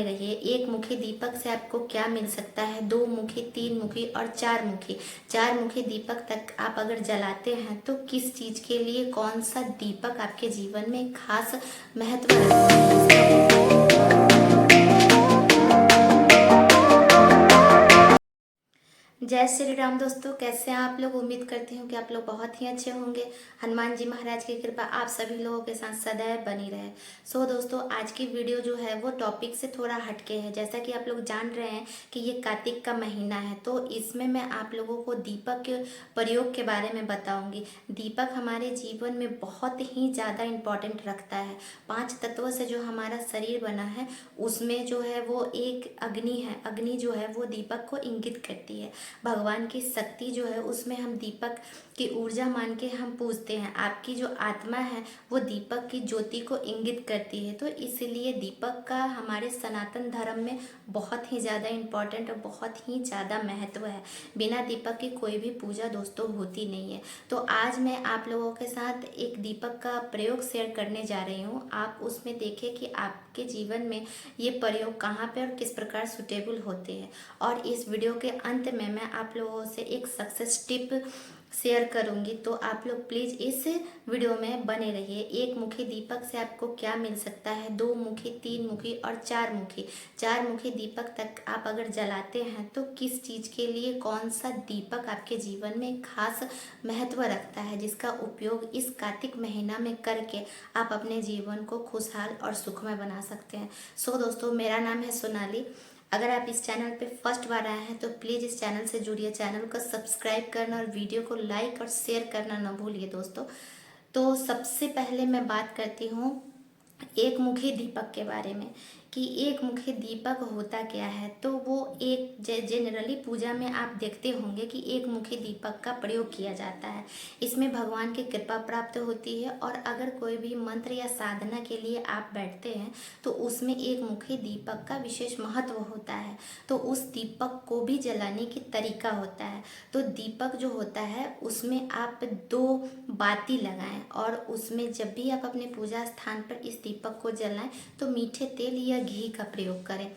रहिए। एक मुखी दीपक से आपको क्या मिल सकता है? दो मुखी, तीन मुखी और चार मुखी दीपक तक आप अगर जलाते हैं तो किस चीज के लिए कौन सा दीपक आपके जीवन में खास महत्व रखता है? जय श्री राम दोस्तों, कैसे हैं आप लोग? उम्मीद करती हूँ कि आप लोग बहुत ही अच्छे होंगे। हनुमान जी महाराज की कृपा आप सभी लोगों के साथ सदैव बनी रहे। दोस्तों, आज की वीडियो जो है वो टॉपिक से थोड़ा हटके है। जैसा कि आप लोग जान रहे हैं कि ये कार्तिक का महीना है, तो इसमें मैं आप लोगों को दीपक के प्रयोग के बारे में बताऊंगी। दीपक हमारे जीवन में बहुत ही ज़्यादा इम्पोर्टेंट रखता है। 5 तत्वों से जो हमारा शरीर बना है उसमें जो है वो एक अग्नि है। अग्नि जो है वो दीपक को इंगित करती है। भगवान की शक्ति जो है उसमें हम दीपक की ऊर्जा मान के हम पूजते हैं। आपकी जो आत्मा है वो दीपक की ज्योति को इंगित करती है, तो इसलिए दीपक का हमारे सनातन धर्म में बहुत ही ज़्यादा इम्पोर्टेंट और बहुत ही ज़्यादा महत्व है। बिना दीपक की कोई भी पूजा दोस्तों होती नहीं है। तो आज मैं आप लोगों के साथ एक दीपक का प्रयोग शेयर करने जा रही हूँ। आप उसमें देखें कि आपके जीवन में ये प्रयोग कहाँ पे और किस प्रकार सुटेबल होते हैं। और इस वीडियो के अंत में मैं आप लोगों से एक सक्सेस टिप शेयर करूंगी, तो आप लोग प्लीज़ इस वीडियो में बने रहिए। एक मुखी दीपक से आपको क्या मिल सकता है? दो मुखी, तीन मुखी और चार मुखी दीपक तक आप अगर जलाते हैं तो किस चीज़ के लिए कौन सा दीपक आपके जीवन में खास महत्व रखता है, जिसका उपयोग इस कार्तिक महीना में करके आप अपने जीवन को खुशहाल और सुखमय बना सकते हैं। दोस्तों, मेरा नाम है सोनाली। अगर आप इस चैनल पे फर्स्ट बार आए हैं तो प्लीज़ इस चैनल से जुड़िए। चैनल को सब्सक्राइब करना और वीडियो को लाइक और शेयर करना ना भूलिए दोस्तों। तो सबसे पहले मैं बात करती हूँ एक मुखी दीपक के बारे में कि एक मुखी दीपक होता क्या है। तो वो एक जनरली पूजा में आप देखते होंगे कि एक मुखी दीपक का प्रयोग किया जाता है। इसमें भगवान की कृपा प्राप्त होती है, और अगर कोई भी मंत्र या साधना के लिए आप बैठते हैं तो उसमें एक मुखी दीपक का विशेष महत्व होता है। तो उस दीपक को भी जलाने की तरीका होता है। तो दीपक जो होता है उसमें आप 2 बाती लगाएं, और उसमें जब भी आप अपने पूजा स्थान पर इस दीपक को जलाएं तो मीठे तेल या घी का प्रयोग करें।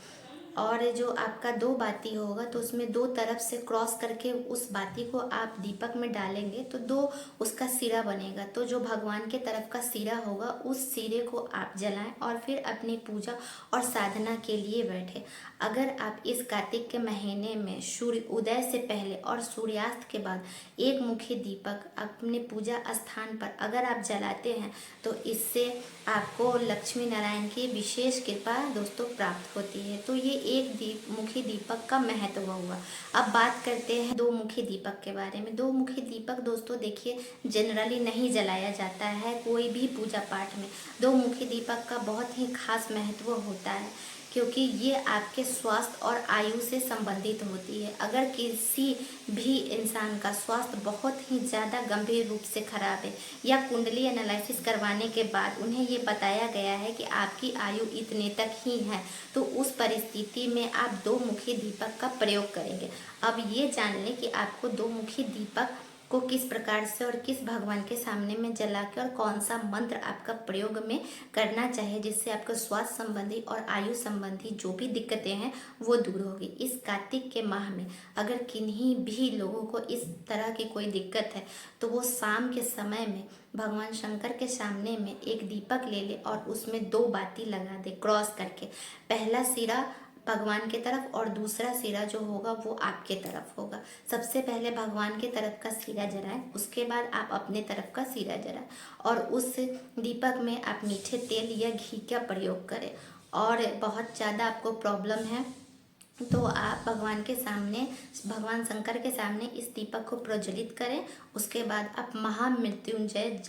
और जो आपका 2 बाती होगा तो उसमें 2 तरफ से क्रॉस करके उस बाती को आप दीपक में डालेंगे तो 2 उसका सिरा बनेगा। तो जो भगवान के तरफ का सिरा होगा उस सिरे को आप जलाएं और फिर अपनी पूजा और साधना के लिए बैठे। अगर आप इस कार्तिक के महीने में सूर्य उदय से पहले और सूर्यास्त के बाद एक मुखी दीपक अपने पूजा स्थान पर अगर आप जलाते हैं तो इससे आपको लक्ष्मी नारायण की विशेष कृपा दोस्तों प्राप्त होती है। तो ये एक मुखी दीपक का महत्व हुआ। अब बात करते हैं 2 मुखी दीपक के बारे में। 2 मुखी दीपक दोस्तों देखिए जनरली नहीं जलाया जाता है कोई भी पूजा पाठ में। 2 मुखी दीपक का बहुत ही खास महत्व होता है, क्योंकि ये आपके स्वास्थ्य और आयु से संबंधित होती है। अगर किसी भी इंसान का स्वास्थ्य बहुत ही ज़्यादा गंभीर रूप से खराब है या कुंडली एनालिसिस करवाने के बाद उन्हें ये बताया गया है कि आपकी आयु इतने तक ही है, तो उस परिस्थिति में आप 2 मुखी दीपक का प्रयोग करेंगे। अब ये जान लें कि आपको 2 मुखी दीपक को किस प्रकार से और किस भगवान के सामने में जला के और कौन सा मंत्र आपका प्रयोग में करना चाहिए, जिससे आपको स्वास्थ्य संबंधी और आयु संबंधी जो भी दिक्कतें हैं वो दूर होगी। इस कार्तिक के माह में अगर किन्हीं भी लोगों को इस तरह की कोई दिक्कत है तो वो शाम के समय में भगवान शंकर के सामने में एक दीपक ले ले और उसमें 2 बाती लगा दे क्रॉस करके। पहला सिरा भगवान की तरफ और दूसरा सिरा जो होगा वो आपके तरफ होगा। सबसे पहले भगवान की तरफ का सिरा जलाएं, उसके बाद आप अपने तरफ का सिरा जलाएं और उस दीपक में आप मीठे तेल या घी का प्रयोग करें। और बहुत ज़्यादा आपको प्रॉब्लम है तो आप भगवान के सामने, भगवान शंकर के सामने इस दीपक को प्रज्वलित करें। उसके बाद आप महामृत्युंजय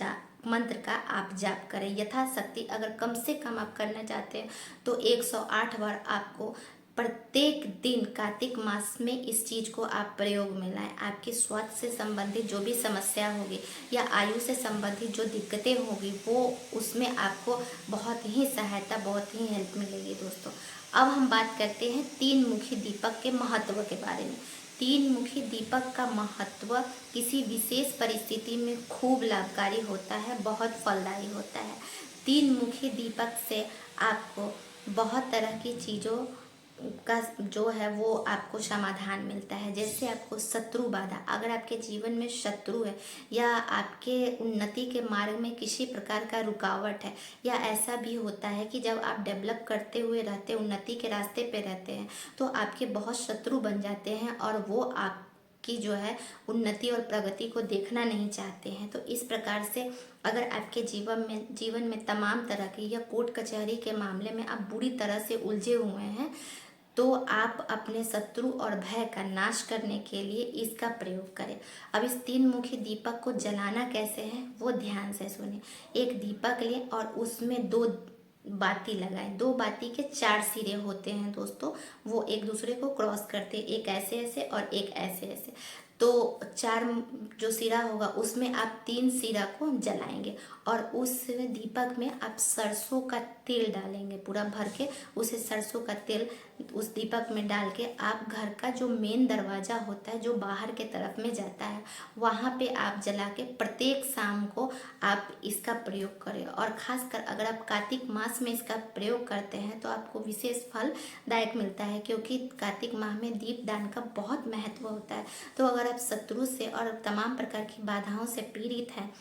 मंत्र का आप जाप करें यथाशक्ति। अगर कम से कम आप करना चाहते हैं तो 108 बार आपको प्रत्येक दिन कार्तिक मास में इस चीज़ को आप प्रयोग में लाएं। आपके स्वास्थ्य से संबंधित जो भी समस्या होगी या आयु से संबंधित जो दिक्कतें होगी वो उसमें आपको बहुत ही सहायता, बहुत ही हेल्प मिलेगी दोस्तों। अब हम बात करते हैं 3 मुखी दीपक के महत्व के बारे में। 3 मुखी दीपक का महत्व किसी विशेष परिस्थिति में खूब लाभकारी होता है, बहुत फलदायी होता है। 3 मुखी दीपक से आपको बहुत तरह की चीज़ों का जो है वो आपको समाधान मिलता है। जैसे आपको शत्रु बाधा, अगर आपके जीवन में शत्रु है या आपके उन्नति के मार्ग में किसी प्रकार का रुकावट है, या ऐसा भी होता है कि जब आप डेवलप करते हुए रहते, उन्नति के रास्ते पे रहते हैं, तो आपके बहुत शत्रु बन जाते हैं और वो आप की जो है उन्नति और प्रगति को देखना नहीं चाहते हैं। तो इस प्रकार से अगर आपके जीवन में तमाम तरह की या कोर्ट कचहरी के मामले में आप बुरी तरह से उलझे हुए हैं, तो आप अपने शत्रु और भय का नाश करने के लिए इसका प्रयोग करें। अब इस 3 मुखी दीपक को जलाना कैसे है वो ध्यान से सुने। एक दीपक लें और उसमें 2 बाती लगाएं। 2 बाती के 4 सिरे होते हैं दोस्तों, वो एक दूसरे को क्रॉस करते हैं, एक ऐसे ऐसे और एक ऐसे ऐसे। तो 4 जो सिरा होगा उसमें आप 3 सिरा को जलाएंगे और उस दीपक में आप सरसों का तेल डालेंगे पूरा भर के। उसे सरसों का तेल उस दीपक में डाल के आप घर का जो मेन दरवाज़ा होता है जो बाहर के तरफ में जाता है, वहाँ पे आप जला के प्रत्येक शाम को आप इसका प्रयोग करें। और ख़ासकर अगर आप कार्तिक मास में इसका प्रयोग करते हैं तो आपको विशेष फलदायक मिलता है, क्योंकि कार्तिक माह में दीपदान का बहुत महत्व होता है। तो अगर आप शत्रु से और तमाम प्रकार की बाधाओं से पीड़ित हैं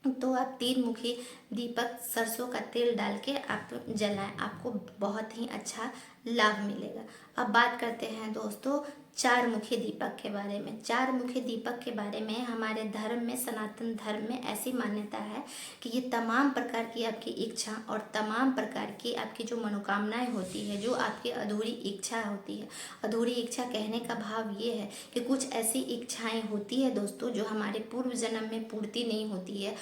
तो आप 3 मुखी दीपक सरसों का तेल डाल के आप जलाएं, आपको बहुत ही अच्छा लाभ मिलेगा। अब बात करते हैं दोस्तों 4 मुखी दीपक के बारे में। 4 मुखी दीपक के बारे में हमारे धर्म में, सनातन धर्म में ऐसी मान्यता है कि ये तमाम प्रकार की आपकी इच्छा और तमाम प्रकार की आपकी जो मनोकामनाएं होती है, जो आपकी अधूरी इच्छा होती है। अधूरी इच्छा कहने का भाव ये है कि कुछ ऐसी इच्छाएं होती है दोस्तों जो हमारे पूर्व जन्म में पूर्ति नहीं होती है,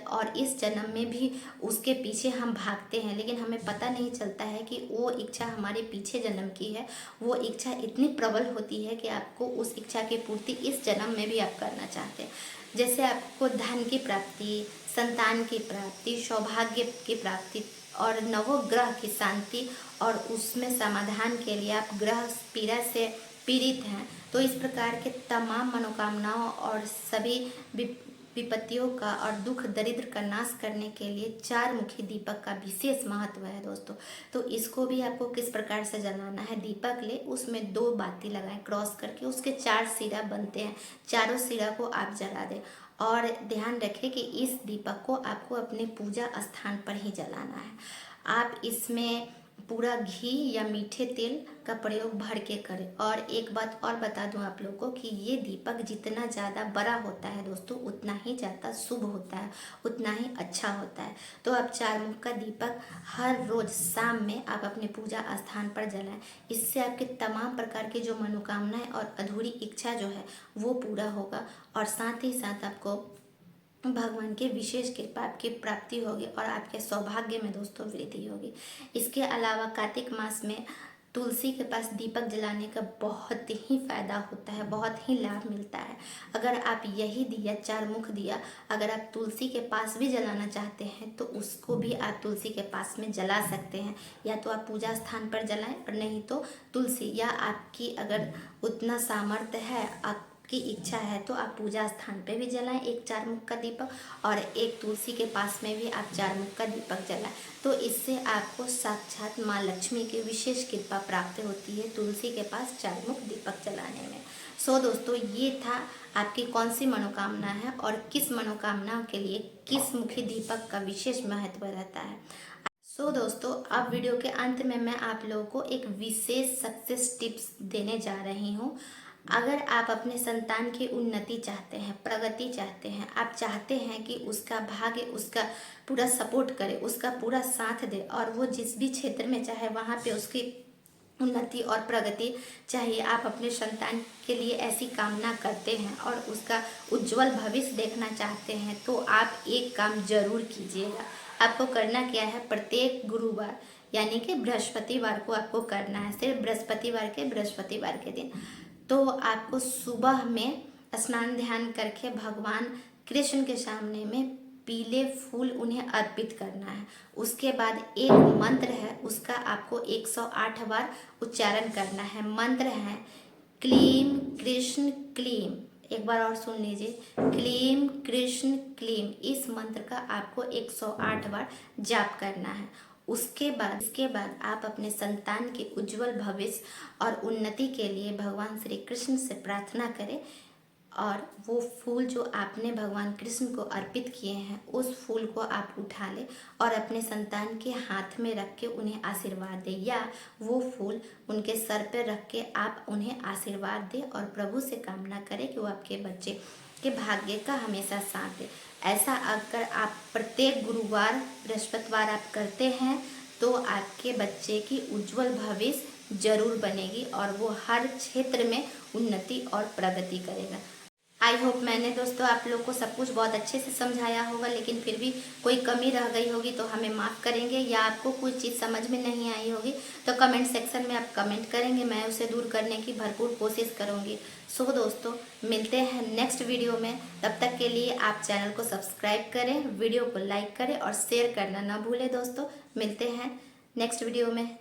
और इस जन्म में भी उसके पीछे हम भागते हैं, लेकिन हमें पता नहीं चलता है कि वो इच्छा हमारे पीछे जन्म की है। वो इच्छा इतनी प्रबल होती है कि आपको उस इच्छा की पूर्ति इस जन्म में भी आप करना चाहते हैं। जैसे आपको धन की प्राप्ति, संतान की प्राप्ति, सौभाग्य की प्राप्ति और नवग्रह की शांति और उसमें समाधान के लिए आप ग्रह पीड़ा से पीड़ित हैं, तो इस प्रकार के तमाम मनोकामनाओं और सभी विपत्तियों का और दुख दरिद्र का नाश करने के लिए 4 मुखी दीपक का विशेष महत्व है दोस्तों। तो इसको भी आपको किस प्रकार से जलाना है, दीपक ले उसमें 2 बाती लगाएं क्रॉस करके, उसके 4 सिरा बनते हैं, चारों सिरा को आप जला दें। और ध्यान रखें कि इस दीपक को आपको अपने पूजा स्थान पर ही जलाना है। आप इसमें पूरा घी या मीठे तेल का प्रयोग भर के करें। और एक बात और बता दूं आप लोगों को कि ये दीपक जितना ज़्यादा बड़ा होता है दोस्तों उतना ही ज़्यादा शुभ होता है, उतना ही अच्छा होता है। तो आप 4 मुख का दीपक हर रोज़ शाम में आप अपने पूजा स्थान पर जलाएं। इससे आपके तमाम प्रकार की जो मनोकामनाएं और अधूरी इच्छा जो है वो पूरा होगा, और साथ ही साथ आपको भगवान के विशेष कृपा आपकी प्राप्ति होगी और आपके सौभाग्य में दोस्तों वृद्धि होगी। इसके अलावा कार्तिक मास में तुलसी के पास दीपक जलाने का बहुत ही फायदा होता है, बहुत ही लाभ मिलता है। अगर आप यही दिया 4 मुख दिया अगर आप तुलसी के पास भी जलाना चाहते हैं तो उसको भी आप तुलसी के पास में जला सकते हैं, या तो आप पूजा स्थान पर जलाएं और नहीं तो तुलसी, या आपकी अगर उतना सामर्थ्य है, की इच्छा है तो आप पूजा स्थान पे भी जलाएं एक 4 मुख का दीपक, और एक तुलसी के पास में भी आप 4 मुख का दीपक जलाएं। तो इससे आपको साक्षात माँ लक्ष्मी की विशेष कृपा प्राप्त होती है तुलसी के पास 4 मुख दीपक जलाने में। सो दोस्तों ये था आपकी कौन सी मनोकामना है और किस मनोकामना के लिए किस मुखी दीपक का विशेष महत्व रहता है। सो दोस्तों अब वीडियो के अंत में मैं आप लोगों को एक विशेष सक्सेस टिप्स देने जा रही हूँ। अगर आप अपने संतान की उन्नति चाहते हैं, प्रगति चाहते हैं, आप चाहते हैं कि उसका भाग्य उसका पूरा सपोर्ट करे, उसका पूरा साथ दे, और वो जिस भी क्षेत्र में चाहे वहाँ पे उसकी उन्नति और प्रगति चाहिए, आप अपने संतान के लिए ऐसी कामना करते हैं और उसका उज्जवल भविष्य देखना चाहते हैं, तो आप एक काम जरूर कीजिएगा। आपको करना क्या है, प्रत्येक गुरुवार यानी कि बृहस्पतिवार को आपको करना है, सिर्फ बृहस्पतिवार के दिन। तो आपको सुबह में स्नान ध्यान करके भगवान कृष्ण के सामने में पीले फूल उन्हें अर्पित करना है। उसके बाद एक मंत्र है उसका आपको 108 बार उच्चारण करना है। मंत्र है क्लीम कृष्ण क्लीम। एक बार और सुन लीजिए, क्लीम कृष्ण क्लीम। इस मंत्र का आपको 108 बार जाप करना है। इसके बाद आप अपने संतान के उज्जवल भविष्य और उन्नति के लिए भगवान श्री कृष्ण से प्रार्थना करें और वो फूल जो आपने भगवान कृष्ण को अर्पित किए हैं उस फूल को आप उठा लें और अपने संतान के हाथ में रख के उन्हें आशीर्वाद दें, या वो फूल उनके सर पर रख के आप उन्हें आशीर्वाद दें और प्रभु से कामना करें कि वो आपके बच्चे के भाग्य का हमेशा साथ दे। ऐसा अगर आप प्रत्येक गुरुवार बृहस्पतिवार आप करते हैं तो आपके बच्चे की उज्जवल भविष्य जरूर बनेगी और वो हर क्षेत्र में उन्नति और प्रगति करेगा। आई होप मैंने दोस्तों आप लोग को सब कुछ बहुत अच्छे से समझाया होगा, लेकिन फिर भी कोई कमी रह गई होगी तो हमें माफ़ करेंगे, या आपको कोई चीज़ समझ में नहीं आई होगी तो कमेंट सेक्शन में आप कमेंट करेंगे, मैं उसे दूर करने की भरपूर कोशिश करूँगी। सो दोस्तों मिलते हैं नेक्स्ट वीडियो में, तब तक के लिए आप चैनल को सब्सक्राइब करें, वीडियो को लाइक करें और शेयर करना ना भूलें। दोस्तों मिलते हैं नेक्स्ट वीडियो में।